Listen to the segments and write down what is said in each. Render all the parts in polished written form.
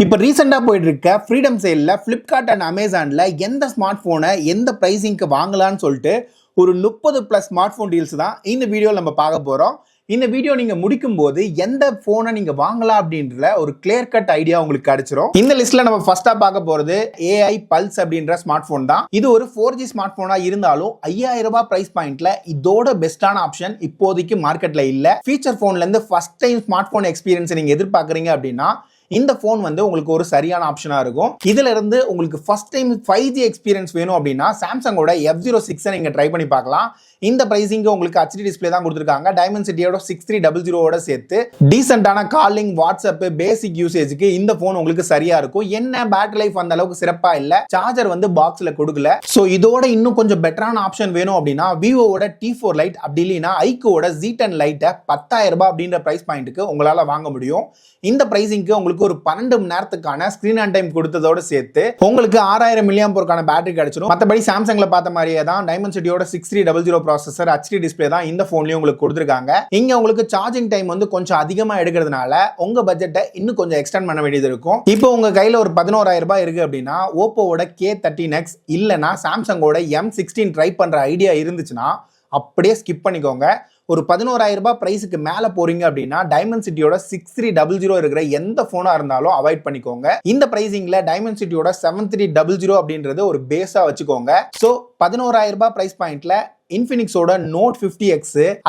இப்போ ரீசெண்டா போயிட்டு இருக்க ஃப்ரீடம் சேல்ல Flipkart அண்ட் அமேசான்ல எந்த ஸ்மார்ட் போனை எந்த பிரைசிங்க்கு வாங்கலாம்னு சொல்லிட்டு ஒரு 30+ ஸ்மார்ட் போன் டீல்ஸ் தான் இந்த வீடியோவில் நம்ம பார்க்க போறோம். இந்த வீடியோ நீங்க முடிக்கும் போது எந்த போனை நீங்க வாங்கலாம் அப்படின்ற ஒரு கிளியர் கட் ஐடியா உங்களுக்கு கிடைச்சிரும். இந்த லிஸ்ட்ல நம்ம ஃபர்ஸ்டா பார்க்க போறது AI Pulse அப்படின்ற ஸ்மார்ட் போன் தான். இது ஒரு 4G ஸ்மார்ட் போனா இருந்தாலும் 5000 ரூபாய் பிரைஸ் பாயிண்ட்ல இதோட பெஸ்டான ஆப்ஷன் இப்போதைக்கு மார்க்கெட்ல இல்ல. ஃபீச்சர் போன்ல இருந்து first time smart phone experience நீங்க எதிர்பார்க்கறீங்க அப்படின்னா இந்த போன் வந்து உங்களுக்கு ஒரு சரியான ஆப்ஷனா இருக்கும். இதுல இருந்து உங்களுக்கு ஃபர்ஸ்ட் டைம் 5G எக்ஸ்பீரியன்ஸ் வேணும் அப்படின்னா சாம்சங்கோட F06 நீங்க ட்ரை பண்ணி பார்க்கலாம். இந்த பிரைசிங் உங்களுக்கு HD டிஸ்ப்ளே தான் கொடுத்திருக்காங்க. டைமென்சிட்டியோட 6300 ஓட சேர்த்து டீசென்ட்டான காலிங், வாட்ஸ்அப், பேசிக் யூசேஜ்க்கு இந்த போன் உங்களுக்கு சரியா இருக்கும். என்ன பேட்டரி லைஃப் அந்த அளவுக்கு சிறப்பா இல்ல, சார்ஜர் வந்து பாக்ஸ்ல கொடுக்கல. சோ இதோட இன்னும் கொஞ்சம் பெட்டரான ஆப்ஷன் வேணும் அப்படின்னா விவோவோட T4 லைட் அப்படி இல்லைன்னா ஐக்கோட Z10 லைட்டை 10000 ரூபாய் அப்படின்ற பிரைஸ் பாயிண்ட்டுக்கு உங்களால வாங்க முடியும். இந்த பிரைசிங்க்கு உங்களுக்கு ஒரு 12 மணி நேரத்துக்கான ஸ்கிரீன் ஆன் டைம் கொடுத்ததோட சேர்த்து உங்களுக்கு 6000 mAh பேட்டரி கிடைச்சிடும். மற்றபடி சாம்சங்ல பார்த்த மாதிரியே தான் டைமென்சிட்டியோட 6300 ப்ராசஸர், HD டிஸ்ப்ளே தான் இந்த போன்லயும் உங்களுக்கு கொடுத்திருக்காங்க. இங்க உங்களுக்கு சார்ஜிங் டைம் வந்து கொஞ்சம் அதிகமா எடுக்கிறதுனால உங்க பட்ஜெட்டை இன்னும் கொஞ்சம் எக்ஸ்டெண்ட் பண்ண வேண்டியது இருக்கும். இப்போ உங்க கையில ஒரு 11000 ரூபாய் இருக்கு அப்படின்னா ஓப்போவோட K13X இல்லனா சாம்சங்கோட M16 ட்ரை பண்ற ஐடியா இருந்துச்சுன்னா அப்படியே ஸ்கிப் பண்ணிக்கோங்க. ஒரு 11000 ரூபாய் பிரைஸுக்கு மேல போறீங்க அப்படின்னா டைமென்சிட்டியோட 6300 இருக்கிற எந்த போனா இருந்தாலும் அவாய்ட் பண்ணிக்கோங்க. இந்த பிரைசிங்ல டைமென்சிட்டியோட 7300 அப்படின்றது ஒரு பேஸா வச்சுக்கோங்க. சோ 11000 ரூபாய் பிரைஸ் பாயிண்ட்ல இன்ஃபினிக்ஸோட Note 50X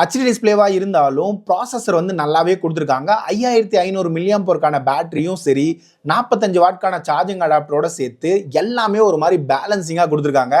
HD டிஸ்ப்ளேவா இருந்தாலும் ப்ராசஸர் வந்து நல்லாவே கொடுத்துருக்காங்க. 5500 mAh பேட்டரியும் சரி, 45 வாட்கான சார்ஜிங் அடாப்டரோட சேர்த்து எல்லாமே ஒரு மாதிரி பேலன்சிங்கா கொடுத்துருக்காங்க.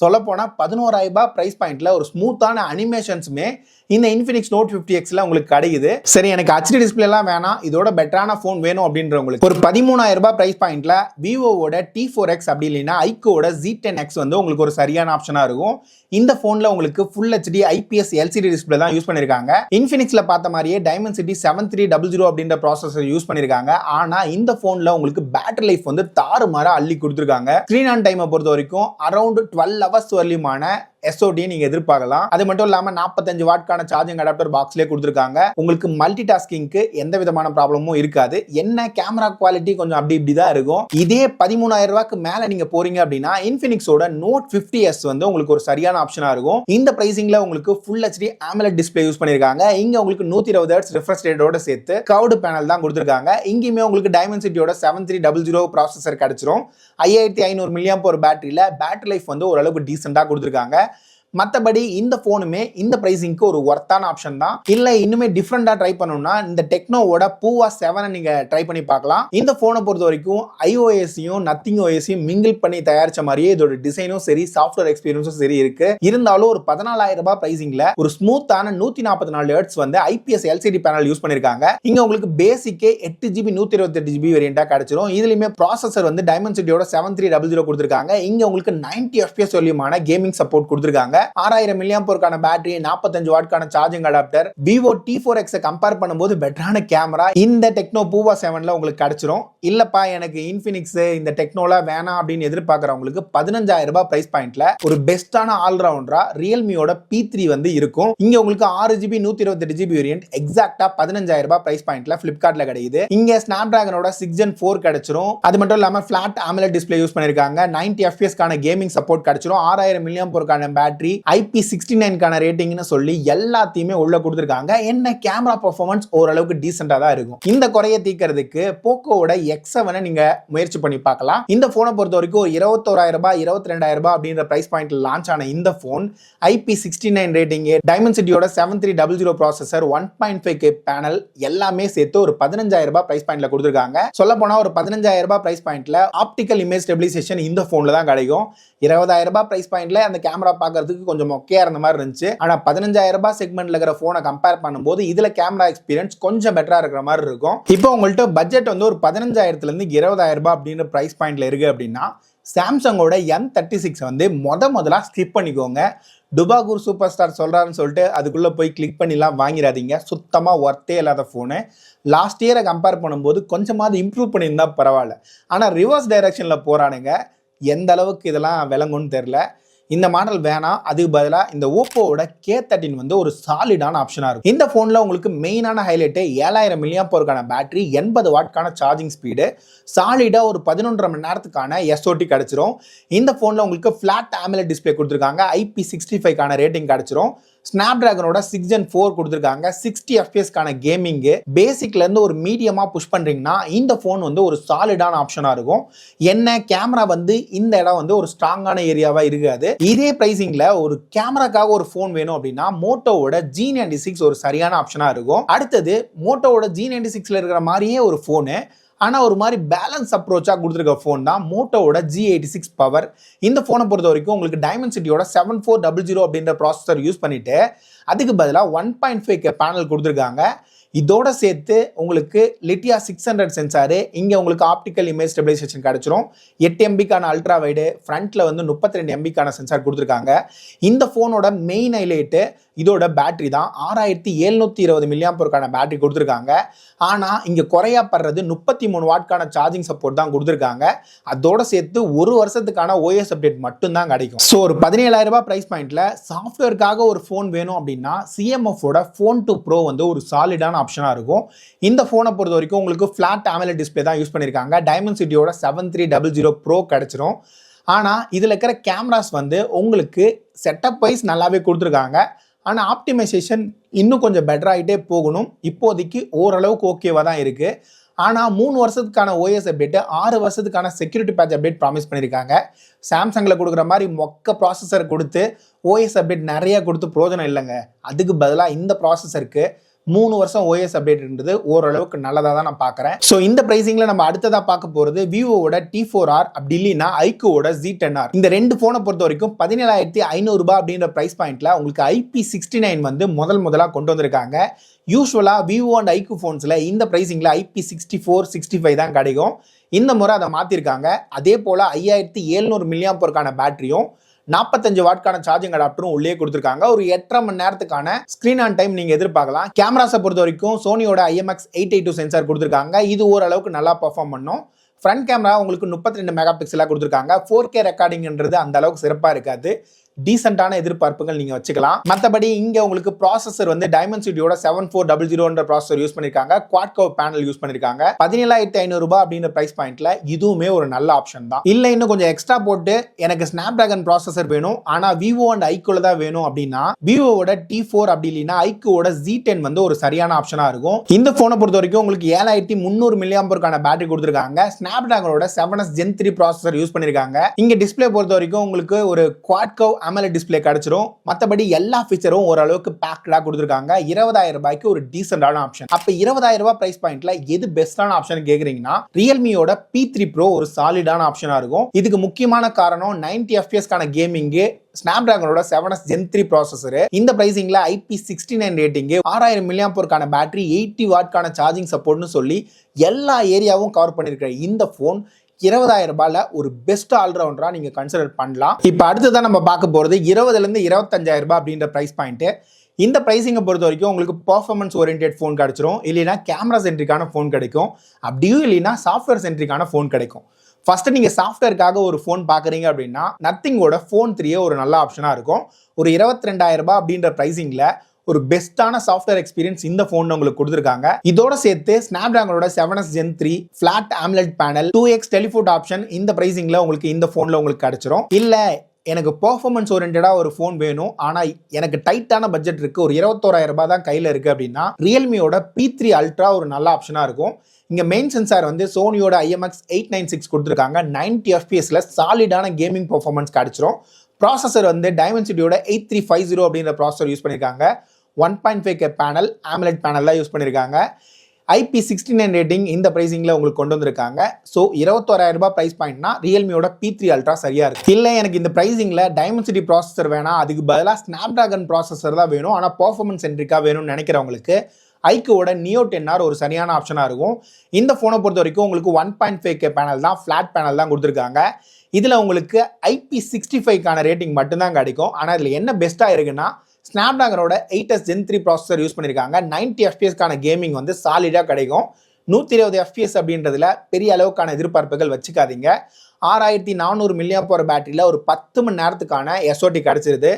சொல்ல போனா 11000 ரூபாய் பிரைஸ் பாயிண்ட்ல ஒரு ஸ்மூத்தான அனிமேஷன்ஸுமே இந்த இன்ஃபினிக்ஸ் Note 50Xல உங்களுக்கு கிடைக்குது. சரி, எனக்கு HD டிஸ்ப்ளே எல்லாம் வேணாம், இதோட பெட்டரான போன் வேணும் அப்படின்றவங்களுக்கு ஒரு 13000 ரூபாய் பிரைஸ் பாயிண்ட்ல விவோவோட T4X அப்படி இல்லைன்னா ஐக்கோட Z10X வந்து உங்களுக்கு ஒரு சரியான ஆப்ஷனா இருக்கும். இந்த போன்ல உங்களுக்கு Full HD IPS LCD display தான் யூஸ் பண்ணிருக்காங்க. இன்ஃபினிக்ஸ்ல பார்த்த மாதிரியே டைமென்சிட்டி 7300 அப்படின்ற ப்ராசஸர் யூஸ் பண்ணிருக்காங்க. ஆனா இந்த போன்ல உங்களுக்கு பேட்டரி லைஃப் வந்து தாறுமாறா அள்ளி கொடுத்துருக்காங்க. ஸ்கிரீன் ஆன் டைமை பொறுத்த வரைக்கும் அரௌண்ட் 12 ஹவர்ஸ் வரலியுமான SOD நீங்க எதிர்பார்க்கலாம். அது மட்டும் இல்லாம 45 வாட்கான சார்ஜிங் அடாப்டர் பாக்ஸ்லயே கொடுத்திருக்காங்க. உங்களுக்கு மல்டி டாஸ்கிங்க்கு எந்த விதமான ப்ராப்ளமும் இருக்காது. என்ன கேமரா குவாலிட்டி கொஞ்சம் அப்படி இப்படி தான் இருக்கும். இதே 13000 ரூபாய்க்கு மேல நீங்க போறீங்க அப்படின்னா இன்ஃபினிக்ஸோட Note 50S வந்து உங்களுக்கு ஒரு சரியான ஆப்ஷனா இருக்கும். இந்த பிரைசிங்ல உங்களுக்கு Full HD AMOLED display use பண்ணிருக்காங்க. இங்க உங்களுக்கு 120 Hz ரிஃப்ரெஷ் ரேட்டோட சேர்த்து கர்வ்டு பேனல் தான் கொடுத்திருக்காங்க. இங்கேயுமே உங்களுக்கு டைமென்சிட்டியோட 7300 ப்ராசஸர் கிடைச்சிரும். 5500 mAh பேட்டரியில பேட்டரி லைஃப் வந்து ஓரளவுக்கு டீசெண்டா கொடுத்திருக்காங்க. மற்றபடி இந்த போனுமே இந்த பிரைசிங்க்கு ஒரு ஒர்த்தான ஆப்ஷன் தான். இல்ல இன்னுமே டிஃப்ரெண்டா ட்ரை பண்ணணும்னா இந்த டெக்னோவோட பூவா 7 நீங்க ட்ரை பண்ணி பார்க்கலாம். இந்த போனை பொறுத்த வரைக்கும் iOS-யும் Nothing OS-யும் மிங்கிள் பண்ணி தயாரிச்ச மாதிரியே இதோட டிசைனும் சரி, சாஃப்ட்வேர் எக்ஸ்பீரியன்ஸும் சரி இருக்கு. இருந்தாலும் ஒரு 14000 ரூபாய் பிரைசிங்ல ஒரு ஸ்மூத்தான 144 Hz வந்து IPS LCD பேனல் யூஸ் பண்ணிருக்காங்க. இங்க உங்களுக்கு பேசிக்கே 8GB 128GB வேரியண்டா கிடைச்சிரும். இதுலயுமே ப்ராசஸர் வந்து டைமென்சிட்டியோட 7300 கொடுத்திருக்காங்க. இங்க உங்களுக்கு 90 FPS வரலியுமான கேமிங் சப்போர்ட் கொடுத்திருக்காங்க. 6000 mAh பேட்டரி, 45 வாட்கான charging adapter. Vivo T4X compare பண்ணும்போது பெட்டரான கேமரா இந்த டெக்னோ பூவா 7ல உங்களுக்கு கிடைச்சிரும். இல்லப்பா எனக்கு இன்ஃபினிக்ஸ் இந்த டெக்னோல வேணாம் அப்படின்னு எதிர்பார்க்கறவங்களுக்கு 15000 ரூபாய் பிரைஸ் பாயிண்ட்ல ஒரு பெஸ்டான ஆல்ரவுண்டரா ரியல்மியோட P3 வந்து இருக்கும். இங்க உங்களுக்கு 6GB 128GB வேரியன்ட் எக்ஸாக்ட்டா 15000 ரூபாய் பிரைஸ் பாயிண்ட்ல Flipkartல கிடைக்குது. இங்க ஸ்னாப்டிராகனோட 6 Gen 4 கிடைச்சிரும். அது மட்டும் இல்லாம ஃபிளாட் AMOLED டிஸ்ப்ளே யூஸ் பண்ணிருக்காங்க. 90 FPS கான கேமிங் சப்போர்ட் கிடைச்சிரும். 6000 mAh கான பேட்டரி, IP69 கான ரேட்டிங்னு சொல்லி எல்லாத்தையுமே உள்ள கொடுத்திருக்காங்க. என்ன கேமரா பெர்ஃபார்மன்ஸ் ஓரளவுக்கு டீசெண்டா தான் இருக்கும். இந்த குறையை தீர்க்கிறதுக்கு போக்கோவோட X7 நீங்க முயற்சி பண்ணி பார்க்கலாம். இந்த போனை பொறுத்த வரைக்கும் 21000 ரூபாய் 22000 ரூபாய் அப்படின்ற பிரைஸ் பாயிண்ட்ல லான்ச் ஆன இந்த போன் IP69 ரேட்டிங், டைமென்சிட்டியோட 7300 ப்ராசஸர், 1.5K பேனல் எல்லாமே சேர்த்து ஒரு 15000 ரூபாய் பிரைஸ் பாயிண்ட்ல கொடுத்திருக்காங்க. சொல்ல போனா ஒரு 15000 ரூபாய் பிரைஸ் பாயிண்ட்ல ஆப்டிகல் இமேஜ் ஸ்டெபிலைசேஷன் இந்த போன்ல தான் கிடைக்கும். 20000 ரூபாய் பிரைஸ் பாயிண்ட்ல அந்த கேமரா பார்க்கறதுக்கு கொஞ்சம் மொக்கையா இருந்த மாதிரி இருந்துச்சு. ஆனா 15000 ரூபாய் செக்மெண்ட்ல இருக்கிற போனை கம்பேர் பண்ணும்போது இதுல கேமரா எக்ஸ்பீரியன்ஸ் கொஞ்சம் பெட்டரா இருக்கிற மாதிரி இருக்கும். இப்போ உங்கள்ட்ட பட்ஜெட் வந்து ஒரு 15000 இருந்து 20000 ரூபாய் அப்படின்ற பிரைஸ் பாயிண்ட்ல இருக்கு அப்படின்னா சாம்சங்கோட M36 வந்து முதலா ஸ்கிப் பண்ணிக்கோங்க. டுபாகூர் சூப்பர் ஸ்டார் சொல்றாருன்னு சொல்லிட்டு அதுக்குள்ள போய் கிளிக் பண்ணிலாம் வாங்கிடாதீங்க. சுத்தமா ஒர்த்தே இல்லாத போனு. லாஸ்ட் இயரை கம்பேர் பண்ணும்போது கொஞ்சமாவது இம்ப்ரூவ் பண்ணியிருந்தா பரவாயில்ல. ஆனா ரிவர்ஸ் டைரக்ஷன்ல போறானுங்க. எந்த அளவுக்கு இதெல்லாம் விளங்கும்னு தெரியல. இந்த மாடல் வேணாம், அதுக்கு பதிலாக இந்த ஓப்போவோட K13 வந்து ஒரு சாலிடான ஆப்ஷனாக இருக்கும். இந்த ஃபோனில் உங்களுக்கு மெயினான ஹைலைட்டு 7000 mAh பேட்டரி, 80 வாட்கான சார்ஜிங் ஸ்பீடு, சாலிடாக ஒரு 11.5 மணி நேரத்துக்கான SOT கிடச்சிரும். இந்த ஃபோனில் உங்களுக்கு ஃப்ளாட் AMOLED டிஸ்பிளே கொடுத்துருக்காங்க, IP65 ரேட்டிங் கிடச்சிரும். ஸ்னாப்டிராகனோட 6 Gen 4 கொடுத்துருக்காங்க, 60 FPS கேமிங்கு. பேசிக்லேருந்து ஒரு மீடியமாக புஷ் பண்ணுறீங்கன்னா இந்த ஃபோன் வந்து ஒரு சாலிடான ஆப்ஷனாக இருக்கும். என்ன கேமரா வந்து இந்த இடம் வந்து ஒரு ஸ்ட்ராங்கான ஏரியாவாக இருக்காது. இதே பிரைசிங்கில் ஒரு கேமராக்காக ஒரு ஃபோன் வேணும் அப்படின்னா மோட்டோவோட G96 ஒரு சரியான ஆப்ஷனாக இருக்கும். அடுத்தது மோட்டோவோட G96ல இருக்கிற மாதிரியே ஒரு ஃபோனு, ஆனால் ஒரு மாதிரி பேலன்ஸ் அப்ரோச்சாக கொடுத்துருக்க ஃபோன் தான் மோட்டோவோட G86 பவர். இந்த ஃபோனை பொறுத்த வரைக்கும் உங்களுக்கு டைமென்சிட்டியோட 7400 அப்படின்ற ப்ராசஸர் யூஸ் பண்ணிட்டு அதுக்கு பதிலாக 1.5K பேனல் கொடுத்துருக்காங்க. இதோட சேர்த்து உங்களுக்கு லிட்டியா 600 சென்சாரு, இங்கே உங்களுக்கு ஆப்டிக்கல் இமேஜ் ஸ்டெபிலைசேஷன் கிடச்சிரும். 8 MBக்கான அல்ட்ரா வைடு, ஃப்ரண்ட்டில் வந்து 32 MBக்கான சென்சார் கொடுத்துருக்காங்க. இந்த ஃபோனோட மெயின் ஹைலைட்டு இதோட பேட்டரி தான். 6720 mAh பேட்டரி கொடுத்துருக்காங்க. ஆனால் இங்கே குறையாப்படுறது 33 வாட்கான சார்ஜிங் சப்போர்ட் தான் கொடுத்துருக்காங்க. அதோட சேர்த்து ஒரு வருஷத்துக்கான OS அப்டேட் மட்டும்தான் கிடைக்கும். ஸோ ஒரு 17,000 ப்ரைஸ் பாயிண்ட்ல சாஃப்ட்வேருக்காக ஒரு ஃபோன் வேணும் அப்படின்னா CMFோட Phone 2 Pro வந்து ஒரு சாலிடான ஆப்ஷனாக இருக்கும். இந்த ஃபோனை பொறுத்த வரைக்கும் உங்களுக்கு ஃப்ளாட் AMOLED டிஸ்பிளே தான் யூஸ் பண்ணியிருக்காங்க. டைமென்சிட்டியோட 7300 Pro கிடச்சிரும். ஆனால் இதில் இருக்கிற கேமராஸ் வந்து உங்களுக்கு செட்டப் வைஸ் நல்லாவே கொடுத்துருக்காங்க. ஆனால் ஆப்டிமைசேஷன் இன்னும் கொஞ்சம் பெட்டர் ஆகிட்டே போகணும். இப்போதைக்கு ஓரளவுக்கு ஓகேவாக தான் இருக்குது. ஆனால் 3 வருஷத்துக்கான OS அப்டேட்டு, 6 வருஷத்துக்கான செக்யூரிட்டி பேட்ச் அப்டேட் ப்ராமிஸ் பண்ணியிருக்காங்க. சாம்சங்கில் கொடுக்குற மாதிரி மொக்க ப்ராசஸர் கொடுத்து OS அப்டேட் நிறைய கொடுத்து பிரயோஜனம் இல்லைங்க. அதுக்கு பதிலாக இந்த ப்ராசஸருக்கு 3 வருஷம் OS அப்டேட்ன்றது ஓரளவுக்கு நல்லதாக தான் நான் பார்க்குறேன். ஸோ இந்த ப்ரைஸிங்கில் நம்ம அடுத்ததாக பார்க்க போகிறது விவோவோட T4R, அப்படி இல்லைன்னா ஐக்கூவோட Z10R. இந்த ரெண்டு ஃபோனை பொறுத்த வரைக்கும் 17,500 அப்படின்ற ப்ரைஸ் பாயிண்ட்டில் உங்களுக்கு IP69 வந்து முதலாக கொண்டு வந்திருக்காங்க. யூஸ்வலாக விவோ அண்ட் ஐக்கூ ஃபோன்ஸில் இந்த ப்ரைஸிங்கில் IP64, 65 தான் கிடைக்கும். இந்த முறை அதை மாற்றிருக்காங்க. அதே போல் 5700 mAh பேட்டரியும் 45 வாட்கான சார்ஜிங் அடாப்டரும் உள்ளே கொடுத்துருக்காங்க. ஒரு 8.5 மணி நேரத்துக்கான ஸ்கிரீன் ஆன் டைம் நீங்க எதிர்பார்க்கலாம். கேமராஸை பொறுத்த வரைக்கும் சோனியோட IMX882 சென்சார் கொடுத்துருக்காங்க. இது ஓரளவுக்கு நல்லா பெர்ஃபார்ம் பண்ணும். ஃப்ரண்ட் கேமரா உங்களுக்கு 32 மெகா பிக்சலாக கொடுத்துருக்காங்க. 4K ரெக்கார்டிங்ன்றது அந்த அளவுக்கு சிறப்பாக இருக்காது. டீசென்டான எதிர்பார்ப்புகள் நீங்க வச்சுக்கலாம். மற்றபடி இங்க உங்களுக்கு ப்ராசஸர் வந்து டைமென்சிட்டியோட 7400 ப்ராசஸர் யூஸ் பண்ணிருக்காங்க. குவாட் கர்வ் பேனல் யூஸ் பண்ணிருக்காங்க. 17,500 அப்படின்ற பிரைஸ் பாயிண்ட்ல இதுவுமே ஒரு நல்ல ஆப்ஷன் தான். இல்ல இன்னும் கொஞ்சம் எக்ஸ்ட்ரா போட்டு எனக்கு ஸ்னாப்டிராகன் ப்ராசஸர் வேணும், ஆனா விவோ அண்ட் ஐக்கூல தான் வேணும் அப்படின்னா விவோவோட T4 அப்படி இல்லைன்னா ஐக்கூவோட Z10 வந்து ஒரு சரியான ஆப்ஷனா இருக்கும். இந்த போனை பொறுத்த வரைக்கும் உங்களுக்கு 7300 mAh பேட்டரி கொடுத்துருக்காங்க. ஸ்னாப்டிராகனோட 7S Gen 3 ப்ராசஸர் யூஸ் பண்ணிருக்காங்க. இங்க டிஸ்பிளே பொறுத்த வரைக்கும் உங்களுக்கு ஒரு குவாட் கர்வ் AMOLED டிஸ்பிளே கிடைச்சிரும். மற்றபடி எல்லா ஃபீச்சரும் ஓரளவுக்கு பேக்டா கொடுத்துருக்காங்க. 20,000 ரூபாய்க்கு ஒரு டீசென்டான ஆப்ஷன். அப்ப 20,000 ரூபாய் பிரைஸ் பாயிண்ட்ல எது பெஸ்டான ஆப்ஷன் கேக்குறீங்கன்னா ரியல்மியோட P3 Pro ஒரு சாலிடான ஆப்ஷனா இருக்கும். இதுக்கு முக்கியமான காரணம் 90 FPS கேமிங், ஸ்னாப்டிராகனோட 7S Gen 3 ப்ராசஸர். இந்த பிரைசிங்ல IP69 ரேட்டிங், 6000 mAh பேட்டரி, 80 வாட்கான சார்ஜிங் சப்போர்ட்னு சொல்லி எல்லா ஏரியாவும் கவர் பண்ணிருக்கிற இந்த போன் 20,000 ரூபாயில ஒரு பெஸ்ட் ஆல்ரவுண்டரா நீங்க கன்சிடர் பண்ணலாம். இப்ப அடுத்ததான் நம்ம பார்க்க போறது 20,000 to 25,000 ரூபாய் அப்படின்ற பிரைஸ் பாயிண்ட். இந்த பிரைசிங்கை பொறுத்த வரைக்கும் உங்களுக்கு பெர்ஃபார்மன்ஸ் ஓரியன்டட் ஃபோன் கிடைச்சிரும், இல்லைன்னா கேமரா சென்ட்ரிக்கான ஃபோன் கிடைக்கும், அப்படியும் இல்லைன்னா சாஃப்ட்வேர் சென்ட்ரிக்கான ஃபோன் கிடைக்கும். ஃபர்ஸ்ட் நீங்க சாஃப்ட்வேருக்காக ஒரு ஃபோன் பாக்குறீங்க அப்படின்னா நத்திங்கோட Phone 3 ஒரு நல்ல ஆப்ஷனா இருக்கும். ஒரு 22,000 ரூபாய் அப்படின்ற பிரைசிங்ல ஒரு பெஸ்டான சாஃப்ட்வேர் எக்ஸ்பீரியன்ஸ் இந்த போன் உங்களுக்கு கொடுத்துருக்காங்க. இதோட சேர்த்து ஸ்னாப்டிராகனோட 7S Gen 3 flat AMOLED panel, 2x telephoto option இந்த பிரைசிங்ல உங்களுக்கு இந்த போன்ல உங்களுக்கு கிடைச்சிரும். இல்ல எனக்கு பெர்ஃபார்மன்ஸ் ஓரியன்டா ஒரு ஃபோன் வேணும், ஆனா எனக்கு டைட்டான பட்ஜெட் இருக்கு, ஒரு 21,000 ரூபாய் தான் கையில இருக்கு அப்படின்னா ரியல்மியோட P3 Ultra ஒரு நல்ல ஆப்ஷனா இருக்கும். இங்க மெயின் சென்சார் வந்து சோனியோட IMX896 கொடுத்துருக்காங்க. 90 FPSல சாலிடான கேமிங் பெர்ஃபார்மன்ஸ் கிடைச்சிரும். ப்ராசஸர் வந்து டைமென்சிட்டியோட 8350 அப்படின்ற ப்ராசஸர் யூஸ் பண்ணிருக்காங்க. 1.5K பேனல், AMOLED பேனல் தான் யூஸ் பண்ணிருக்காங்க. IP69 ரேட்டிங் இந்த பிரைசிங்ல உங்களுக்கு கொண்டு வந்திருக்காங்க. ஸோ 21,000 ரூபாய் பிரைஸ் பாயிண்ட்னா ரியல்மியோட P3 Ultra சரியா இருக்கு. இல்லை எனக்கு இந்த பிரைசிங்ல டைமென்சிட்டி ப்ராசஸர் வேணாம், அதுக்கு பதிலாக ஸ்னாப்டிராகன் ப்ராசஸர் தான் வேணும், ஆனால் பெர்ஃபார்மன்ஸ் சென்ட்ரிக்கா வேணும்னு நினைக்கிறவங்களுக்கு ஐக்கூவோட Neo 10R ஒரு சரியான ஆப்ஷனா இருக்கும். இந்த போனை பொறுத்த வரைக்கும் உங்களுக்கு 1.5K பேனல் தான், ஃபிளாட் பேனல் தான் கொடுத்துருக்காங்க. இதுல உங்களுக்கு IP65 ரேட்டிங் மட்டும்தான் கிடைக்கும். ஆனால் இதுல என்ன பெஸ்டா இருக்குன்னா ஸ்னாப்டிராகனோட 8S Gen 3 ப்ராசஸர் யூஸ் பண்ணிருக்காங்க. 90 FPS கேமிங் வந்து சாலிடா கிடைக்கும். 120 FPS அப்படின்றதுல பெரிய அளவுக்கான எதிர்பார்ப்புகள் வச்சுக்காதீங்க. 6400 mAh பேட்டரியில ஒரு 10 மணி நேரத்துக்கான SOT கிடைச்சிருது.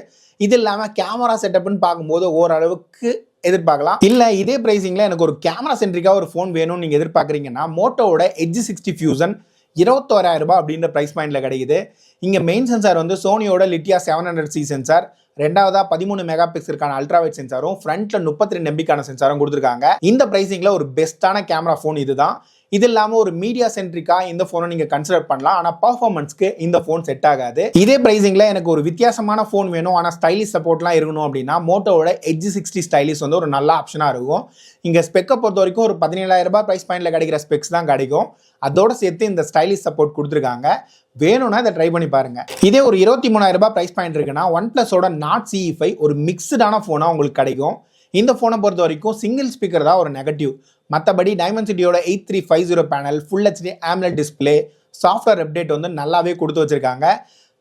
இது இல்லாமல் கேமரா செட்டப்னு பார்க்கும்போது ஓரளவுக்கு எதிர்பார்க்கலாம். இல்ல இதே பிரைசிங்ல எனக்கு ஒரு கேமரா சென்ட்ரிக்கா ஒரு ஃபோன் வேணும்னு நீங்க எதிர்பார்க்குறீங்கன்னா மோட்டோவோட எட்ஜ் 60 ஃபியூசன் 21,000 ரூபாய் அப்படின்ற பிரைஸ் பாயிண்ட்ல கிடைக்குது. இங்க மெயின் சென்சார் வந்து சோனியோட லிட்டியா 700C சென்சார், ரெண்டாவதா 13 மெகா பிக்சலுக்கான அல்ட்ராவைட் சென்சாரும் ஃப்ரண்ட்ல 32 MBக்கான சென்சாரும் கொடுத்துருக்காங்க. இந்த பிரைசிங்ல ஒரு பெஸ்ட்டான கேமரா ஃபோன் இதுதான். இது இல்லாம ஒரு மீடியா சென்ட்ரிக்கா இந்த போனை நீங்க கன்சிடர் பண்ணலாம். ஆனா பர்ஃபார்மன்ஸ்க்கு இந்த போன் செட் ஆகாது. இதே பிரைசிங்ல எனக்கு ஒரு வித்தியாசமான போன் வேணும், ஆனா ஸ்டைலிஷ் சப்போர்ட்லாம் இருக்கணும் அப்படின்னா மோட்டோவோட எட்ஜ் 60 ஸ்டைலிஷ் வந்து ஒரு நல்ல ஆப்ஷனா இருக்கும். இங்க ஸ்பெக்கை பொறுத்த வரைக்கும் ஒரு 17,000 ரூபாய் பிரைஸ் பாயிண்ட்ல கிடைக்கிற ஸ்பெக்ஸ் தான் கிடைக்கும். அதோட சேர்த்து இந்த ஸ்டைலிஷ் சப்போர்ட் கொடுத்துருக்காங்க. வேணும்னா இதை ட்ரை பண்ணி பாருங்க. இதே ஒரு 23,000 ரூபாய் பிரைஸ் பாயிண்ட் இருக்குன்னா OnePlusோட Nord CE5 ஒரு மிக்ஸ்டான போனா உங்களுக்கு கிடைக்கும். இந்த போனை பொறுத்த வரைக்கும் சிங்கிள் ஸ்பீக்கர் தான் ஒரு நெகட்டிவ். மற்றபடி டைமென்சிட்டியோட 8350 panel, full HD AMOLED display, software update வந்து நல்லாவே கொடுத்து வச்சிருக்காங்க.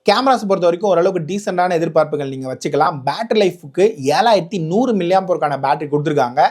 கேமராஸ் பொறுத்த வரைக்கும் ஓரளவுக்கு டீசெண்டான எதிர்பார்ப்புகள் நீங்கள் வச்சுக்கலாம். பேட்டரி லைஃபுக்கு 7100 mAh பேட்டரி கொடுத்துருக்காங்க.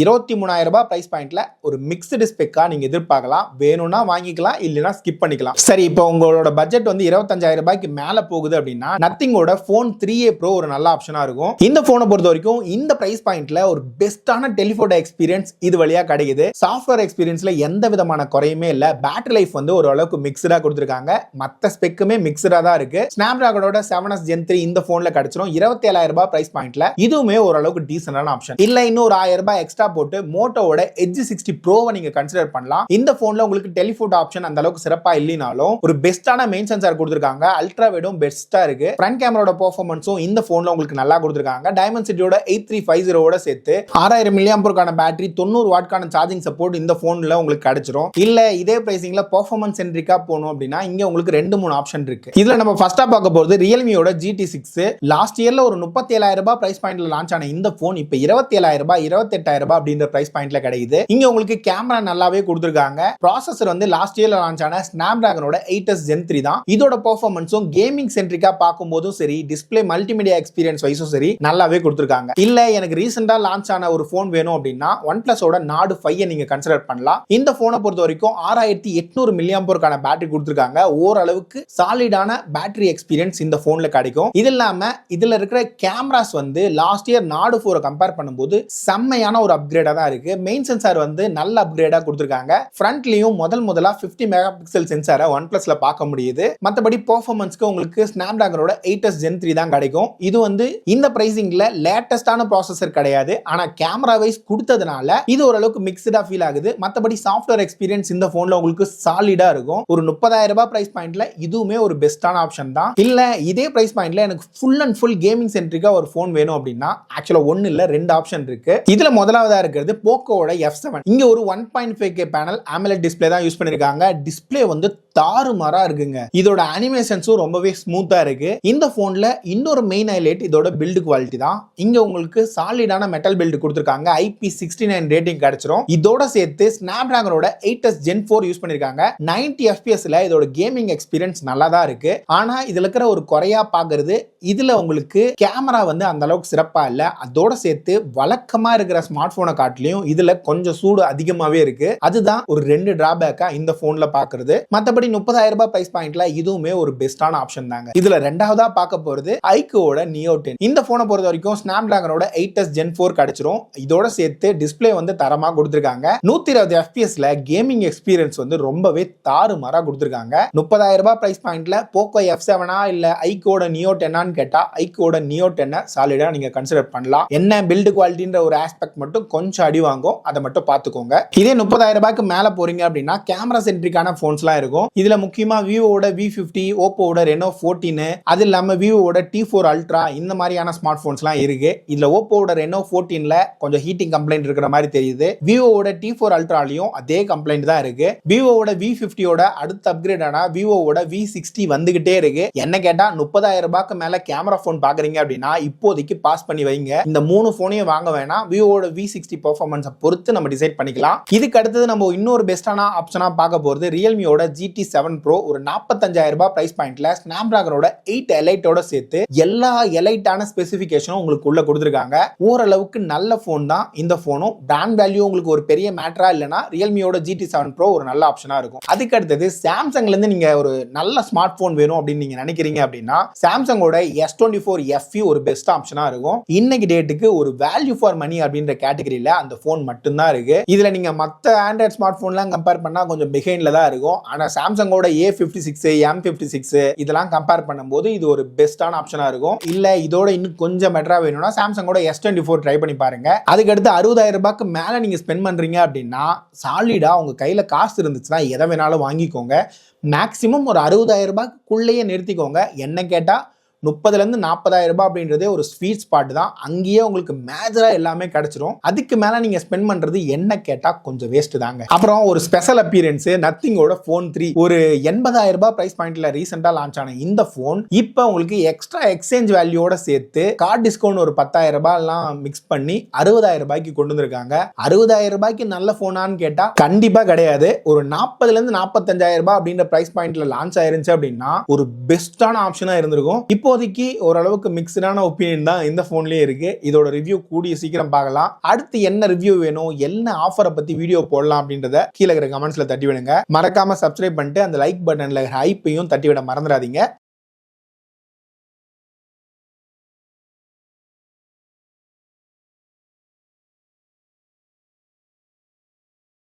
23,000 ரூபாய் பிரைஸ் பாயிண்ட்ல ஒரு மிக்ஸ்டு ஸ்பெக்கா நீங்க எதிர்பார்க்கலாம். வேணும்னா வாங்கிக்கலாம், இல்லைன்னா ஸ்கிப் பண்ணிக்கலாம். சரி, இப்போ உங்களோட பட்ஜெட் வந்து 25,000 ரூபாய்க்கு மேல போகுது அப்படின்னா நத்திங்கோட ஃபோன் 3A Pro ஒரு நல்ல ஆப்ஷனா இருக்கும். இந்த போனை பொறுத்த வரைக்கும் இந்த பிரைஸ் பாயிண்ட்ல ஒரு பெஸ்டான டெலிஃபோட்டோ எக்ஸ்பீரியன்ஸ் இது வழியா கிடைக்குது. சாஃப்ட்வேர் எக்ஸ்பீரியன்ஸ்ல எந்த விதமான குறையுமே இல்ல. பேட்டரி லைஃப் வந்து ஓரளவுக்கு மிக்ஸ்டா கொடுத்துருக்காங்க. மற்ற ஸ்பெக்குமே மிக்ஸ்டா தான் இருக்கு. ஸ்னாப்டிராகனோட 7S Gen 3 இந்த போன்ல கிடைச்சிரும். 27,000 ரூபாய் பிரைஸ் பாயிண்ட்ல இதுவுமே ஓரளவுக்கு டீசென்டான ஆப்ஷன். இல்ல இன்னும் ஒரு 1000 ரூபாய் எக்ஸ்ட்ரா போட்டு மோட்டோவோட எட்ஜ் 60 ப்ரோவை நீங்க கன்சிடர் பண்ணலாம். இந்த போன்ல உங்களுக்கு டெலிஃபோட்டோ ஆப்ஷன் அந்த அளவுக்கு சிறப்பா இல்லைனாலும் ஒரு பெஸ்டான மெயின் சென்சார் கொடுத்திருக்காங்க. அல்ட்ரா வைடும் பெஸ்டா இருக்கு. ஃப்ரண்ட் கேமராவோட பெர்ஃபார்மன்ஸும் இந்த போன்ல உங்களுக்கு நல்லா கொடுத்திருக்காங்க. டைமென்சிட்டியோட 8350 சேர்த்து 6000 mAh பேட்டரி, 90 வாட்கான சார்ஜிங் சப்போர்ட் இந்த போன்ல உங்களுக்கு கிடைச்சிரும். இல்ல இதே பிரைசிங்ல பெர்ஃபார்மன்ஸ் சென்ட்ரிக்கா போகணும் அப்படின்னா இங்க உங்களுக்கு 2-3 ஆப்ஷன் இருக்கு. இதுல நம்ம ஃபர்ஸ்டா பார்க்க போறது ரியல்மியோட GT6. லாஸ்ட் இயர்ல ஒரு 37,000 ரூபாய் பிரைஸ் பாயிண்ட்ல லான்ச் ஆன இந்த போன் இப்ப 27,000 ரூபாய் 28,000 ரூபாய் அப்படின்ற பிரைஸ் பாயிண்ட்ல கிடைக்குது. இங்க உங்களுக்கு கேமரா நல்லாவே கொடுத்திருக்காங்க. ப்ராசஸர் வந்து லாஸ்ட் இயர்ல லான்ச் ஆன ஸ்னாப்டிராகனோட 8S Gen 3 தான். இதோட பெர்ஃபார்மன்ஸும் கேமிங் சென்ட்ரிக்கா பார்க்கும்போதும் சரி, டிஸ்ப்ளே மல்டிமீடியா எக்ஸ்பீரியன்ஸ் வைஸும் சரி நல்லாவே கொடுத்திருக்காங்க. இல்ல எனக்கு ரீசெண்டா லான்ச் ஆன ஒரு போன் வேணும் அப்படின்னா OnePlusோட Nord 5 நீங்க கன்சிடர் பண்ணலாம். இந்த போனை பொறுத்த வரைக்கும் 6800 mAh பேட்டரி கொடுத்திருக்காங்க. ஓரளவுக்கு சாலிடான பேட்டரி எக்ஸ்பீரியன்ஸ் இந்த போன்ல கிடைக்கும். இது இல்லாம இதுல இருக்கிற கேமராஸ் வந்து லாஸ்ட் இயர் Nord 4 கம்பேர் பண்ணும்போது செம்மையான ஒரு அப்கிரேடா தான் இருக்கு. மெயின் சென்சார் வந்து நல்ல அப்கிரேடா கொடுத்திருக்காங்க. ஃப்ரண்ட்லயும் முதலா 50 மெகா பிக்சல் சென்சாரை OnePlusல பார்க்க முடியுது. மற்றபடி பெர்ஃபார்மன்ஸ்க்கு உங்களுக்கு ஸ்னாப்டிராகனோட 8S Gen 3 தான் கிடைக்கும். இது வந்து இந்த பிரைசிங்ல லேட்டஸ்டான ப்ராசஸர் கிடையாது. ஆனா கேமரா வைஸ் கொடுத்ததுனால இது ஓரளவுக்கு மிக்ஸ்டா ஃபீல் ஆகுது. மற்றபடி சாஃப்ட்வேர் எக்ஸ்பீரியன்ஸ் இந்த போன்ல உங்களுக்கு சாலிடா இருக்கும். ஒரு 30,000 ரூபாய் பிரைஸ் பாயிண்ட்ல இதுவுமே ஒரு பெஸ்டான ஆப்ஷன் தான். இல்ல இதே பிரைஸ் பாயிண்ட்ல எனக்கு ஃபுல் அண்ட் ஃபுல் கேமிங் சென்ட்ரிக்கா ஒரு போன் வேணும் அப்படின்னா ஆக்சுவலா ஒன்னு இல்ல 2 ஆப்ஷன் இருக்கு. இதுல முதலாவதா இருக்கிறது போக்கோவோட F7. இங்க ஒரு 1.5K பேனல் AMOLED டிஸ்ப்ளே தான் யூஸ் பண்ணிருக்காங்க. டிஸ்ப்ளே வந்து தாறுமாறா இருக்குங்க. இதோட அனிமேஷன்ஸும் ரொம்பவே ஸ்மூத்தா இருக்கு. இந்த போன்ல இன்னொரு மெயின் ஹைலைட் இதோட பில்ட் குவாலிட்டி தான். இங்க உங்களுக்கு சாலிடான மெட்டல் பில்ட் கொடுத்திருக்காங்க. IP69 ரேட்டிங் கிடைச்சிரும். இதோட சேர்த்து ஸ்னாப்டிராகனோட 8S Gen 4 யூஸ் பண்ணிருக்காங்க. 90 FPSல இதோட கேமிங் எக்ஸ்பீரியன்ஸ் நல்லா தான் இருக்கு. ஆனா இதுல இருக்கிற ஒரு குறையா பாக்குறது இதுல உங்களுக்கு கேமரா வந்து அந்த அளவுக்கு சிறப்பா இல்ல. அதோட சேர்த்து வழக்கமா இருக்கிற ஸ்மார்ட் போனை காட்டிலையும் இதுல கொஞ்சம் சூடு அதிகமாவே இருக்கு. அதுதான் ஒரு 2 டிராபேக்கா இந்த போன்ல பாக்குறது. மத்தபடி 30,000 ரூபாய் பிரைஸ் பாயிண்ட்ல இதுவுமே ஒரு பெஸ்டான ஆப்ஷன் தாங்க. இதுல ரெண்டாவதா பார்க்க போறது ஐக்கோவோட Neo 10. இந்த போனை பொறுத்த வரைக்கும் ஸ்னாப்டிராகனோட 8S Gen 4 கிடைச்சிரும். இதோட சேர்த்து டிஸ்ப்ளே வந்து தரமா கொடுத்திருக்காங்க. 120 FPSல கேமிங் எக்ஸ்பீரியன்ஸ் வந்து ரொம்பவே தாறுமாறா கொடுத்திருக்காங்க. 30,000 ரூபாய் பிரைஸ் பாயிண்ட்ல போக்கோ F7 இல்ல ஐக்கோட Neo 10 கேட்டா ஐக்கோட Neo 10 சாலிடா நீங்க கன்சிடர் பண்ணலாம். என்ன பில்ட் குவாலிட்டின்ற ஒரு ஆஸ்பெக்ட் மட்டும் கொஞ்சம் அடி வாங்கும், அதை மட்டும் பார்த்துக்கோங்க. இதே 30,000 ரூபாய்க்கு மேல போறீங்க அப்படின்னா கேமரா சென்ட்ரிக்கான போன்ஸ்லாம் இருக்கும். இதுல முக்கியமா விவோட V50, ஓப்போவோட Reno 14, அது இல்லாம விவோட T4 Ultra இந்த மாதிரியான ஸ்மார்ட் போன்ஸ்லாம் இருக்கு. இதுல ஓப்போவோட Reno 14ல கொஞ்சம் ஹீட்டிங் கம்ப்ளைண்ட் இருக்கிற மாதிரி தெரியுது. விவோவோட T4 Ultraலையும் அதே கம்ப்ளைண்ட் தான் இருக்கு. விவோவோட V50யோட அடுத்த அப்கிரேட் ஆனா விவோவோட V60 வந்துகிட்டே இருக்கு. என்ன கேட்டா 30,000 ரூபாய்க்கு மேல கேமரா போன் பாக்குறீங்க அப்படின்னா இப்போதைக்கு பாஸ் பண்ணி வைங்க. இந்த 3 போனையும் வாங்க வேணாம். விவோவோட V60 360 பெர்ஃபார்மன்ஸை பொறுத்து நம்ம டிசைட் பண்ணிக்கலாம். இதுக்கு அடுத்தது நம்ம இன்னொரு பெஸ்டான ஆப்ஷனா பார்க்க போறது ரியல்மியோட GT7 Pro. ஒரு 45,000 ரூபாய் பிரைஸ் பாயிண்ட்ல ஸ்னாப்டிராகனோட 8 எலைட்டோட சேர்த்து எல்லா எலைட்டான ஸ்பெசிஃபிகேஷனும் உங்களுக்கு உள்ள கொடுத்துருக்காங்க. ஓரளவுக்கு நல்ல போன் தான் இந்த போனும். பிராண்ட் வேல்யூ உங்களுக்கு ஒரு பெரிய மேட்டரா இல்லைன்னா ரியல்மியோட GT7 Pro ஒரு நல்ல ஆப்ஷனா இருக்கும். அதுக்கு அடுத்தது சாம்சங்ல இருந்து நீங்க ஒரு நல்ல ஸ்மார்ட் போன் வேணும் அப்படின்னு நீங்க நினைக்கிறீங்க அப்படின்னா சாம்சங்கோட S24 FE ஒரு பெஸ்ட் ஆப்ஷனா இருக்கும். இன்னைக்கு டேட்டுக்கு ஒரு வேல்யூ ஃபார் மணி அப்படின்ற கேட்டகரியில அந்த போன் மட்டும்தான் இருக்கு. இதுல நீங்க மத்த ஆண்ட்ராய்ட் ஸ்மார்ட் போன்லாம் கம்பேர் பண்ணா கொஞ்சம் பிஹைண்ட்ல தான் இருக்கும். ஆனா சாம்சங்கோட A56 M56 இதெல்லாம் கம்பேர் பண்ணும்போது இது ஒரு பெஸ்டான ஆப்ஷனா இருக்கும். இல்ல இதோட இன்னும் கொஞ்சம் பெட்டரா வேணும்னா சாம்சங்கோட S24 ட்ரை பண்ணி பாருங்க. அதுக்கு அடுத்து 60,000 ரூபாய்க்கு மேல நீங்க ஸ்பெண்ட் பண்றீங்க அப்படின்னா சாலிடா உங்க கையில காசு இருந்துச்சுன்னா எதை வேணாலும் வாங்கிக்கோங்க. மேக்சிமம் ஒரு 60,000 ரூபாய்க்குள்ளேயே நிறுத்திக்கோங்க. என்ன கேட்டா 30,000 40,000 ரூபாய் அப்படின்றதே ஒரு ஸ்வீட் ஸ்பாட் தான். அங்கேயே உங்களுக்கு மேஜரா எல்லாமே கிடைச்சிரும். அதுக்கு மேல நீங்க ஸ்பெண்ட் பண்றது என்ன கேட்டா கொஞ்சம் வேஸ்ட் தாங்க. அப்புறம் ஒரு ஸ்பெஷல் அப்பியரன்ஸ் நத்திங்கோட Phone 3 ஒரு 80,000 ரூபாய் பிரைஸ் பாயிண்ட்ல ரீசெண்டா லான்ச் ஆன இந்த போன் இப்போ உங்களுக்கு எக்ஸ்ட்ரா எக்ஸ்சேஞ்ச் வேல்யூவோட சேர்த்து கார்டு டிஸ்கவுண்ட் ஒரு 10,000 ரூபாய் எல்லாம் மிக்ஸ் பண்ணி 60,000 ரூபாய்க்கு கொண்டு வந்திருக்காங்க. 60,000 ரூபாய்க்கு நல்ல போனான்னு கேட்டா கண்டிப்பா கிடையாது. ஒரு 40,000 45,000 ரூபாய் அப்படின்ற பிரைஸ் பாயிண்ட்ல லான்ச் ஆயிருச்சு அப்படின்னா ஒரு பெஸ்டான ஆப்ஷனா இருந்திருக்கும். இப்போதைக்கு ஓரளவுக்கு மிக்ஸ்டான ஒப்பீனியன் தான் இந்த போன்லயே இருக்கு. இதோட ரிவ்யூ கூடிய சீக்கிரம் பார்க்கலாம். அடுத்து என்ன ரிவ்யூ வேணும், என்ன ஆஃபரை பத்தி வீடியோ போடலாம் அப்படின்றத கீழே இருக்கிற கமெண்ட்ஸ்ல தட்டி விடுங்க. மறக்காம சப்ஸ்கிரைப் பண்ணிட்டு அந்த லைக் பட்டன்ல ஹைப்பையும் தட்டி விட மறந்துடாதீங்க.